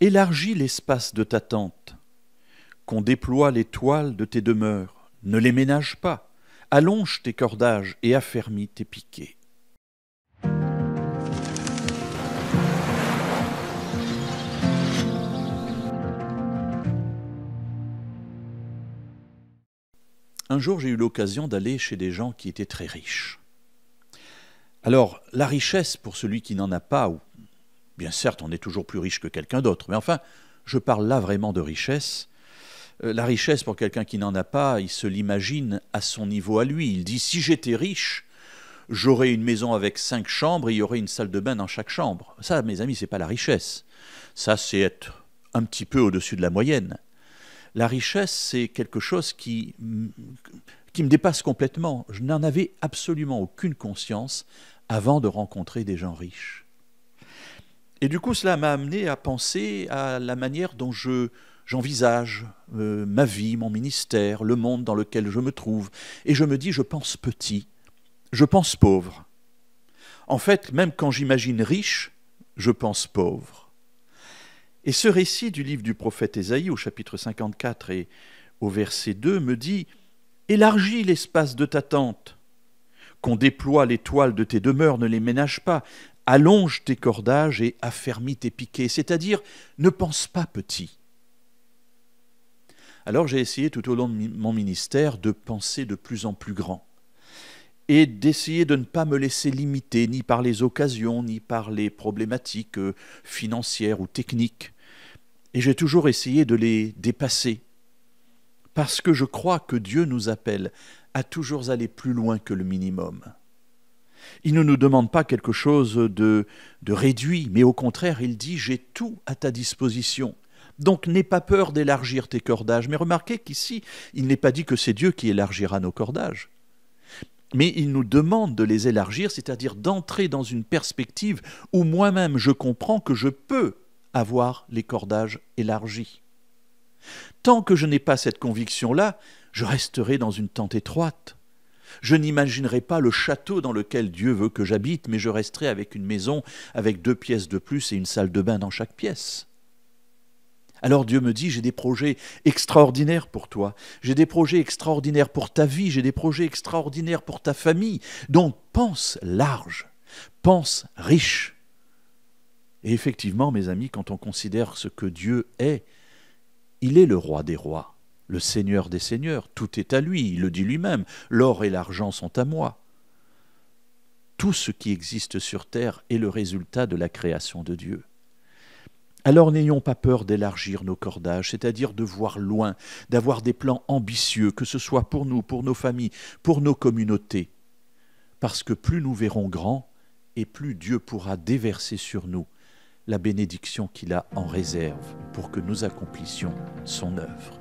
Élargis l'espace de ta tente, qu'on déploie les toiles de tes demeures, ne les ménage pas, allonge tes cordages et affermis tes piquets. Un jour, j'ai eu l'occasion d'aller chez des gens qui étaient très riches. Alors, la richesse, pour celui qui n'en a pas, ou bien certes, on est toujours plus riche que quelqu'un d'autre, mais enfin, je parle là vraiment de richesse. La richesse, pour quelqu'un qui n'en a pas, il se l'imagine à son niveau à lui. Il dit, si j'étais riche, j'aurais une maison avec 5 chambres et il y aurait une salle de bain dans chaque chambre. Ça, mes amis, c'est pas la richesse. Ça, c'est être un petit peu au-dessus de la moyenne. La richesse, c'est quelque chose qui me dépasse complètement. Je n'en avais absolument aucune conscience avant de rencontrer des gens riches. Et du coup, cela m'a amené à penser à la manière dont j'envisage ma vie, mon ministère, le monde dans lequel je me trouve. Et je me dis, je pense petit, je pense pauvre. En fait, même quand j'imagine riche, je pense pauvre. Et ce récit du livre du prophète Ésaïe, au chapitre 54 et au verset 2, me dit « Élargis l'espace de ta tente, qu'on déploie les toiles de tes demeures, ne les ménage pas, allonge tes cordages et affermis tes piquets, c'est-à-dire ne pense pas petit. » Alors j'ai essayé tout au long de mon ministère de penser de plus en plus grand et d'essayer de ne pas me laisser limiter ni par les occasions, ni par les problématiques financières ou techniques. Et j'ai toujours essayé de les dépasser, parce que je crois que Dieu nous appelle à toujours aller plus loin que le minimum. Il ne nous demande pas quelque chose de réduit, mais au contraire, il dit « j'ai tout à ta disposition ». Donc n'aie pas peur d'élargir tes cordages. Mais remarquez qu'ici, il n'est pas dit que c'est Dieu qui élargira nos cordages. Mais il nous demande de les élargir, c'est-à-dire d'entrer dans une perspective où moi-même je comprends que je peux avoir les cordages élargis. Tant que je n'ai pas cette conviction-là, je resterai dans une tente étroite. Je n'imaginerai pas le château dans lequel Dieu veut que j'habite, mais je resterai avec une maison avec 2 pièces de plus et une salle de bain dans chaque pièce. Alors Dieu me dit, j'ai des projets extraordinaires pour toi, j'ai des projets extraordinaires pour ta vie, j'ai des projets extraordinaires pour ta famille. Donc pense large, pense riche. Et effectivement, mes amis, quand on considère ce que Dieu est, il est le roi des rois, le Seigneur des seigneurs, tout est à lui, il le dit lui-même, l'or et l'argent sont à moi. Tout ce qui existe sur terre est le résultat de la création de Dieu. Alors n'ayons pas peur d'élargir nos cordages, c'est-à-dire de voir loin, d'avoir des plans ambitieux, que ce soit pour nous, pour nos familles, pour nos communautés. Parce que plus nous verrons grand, et plus Dieu pourra déverser sur nous la bénédiction qu'il a en réserve pour que nous accomplissions son œuvre.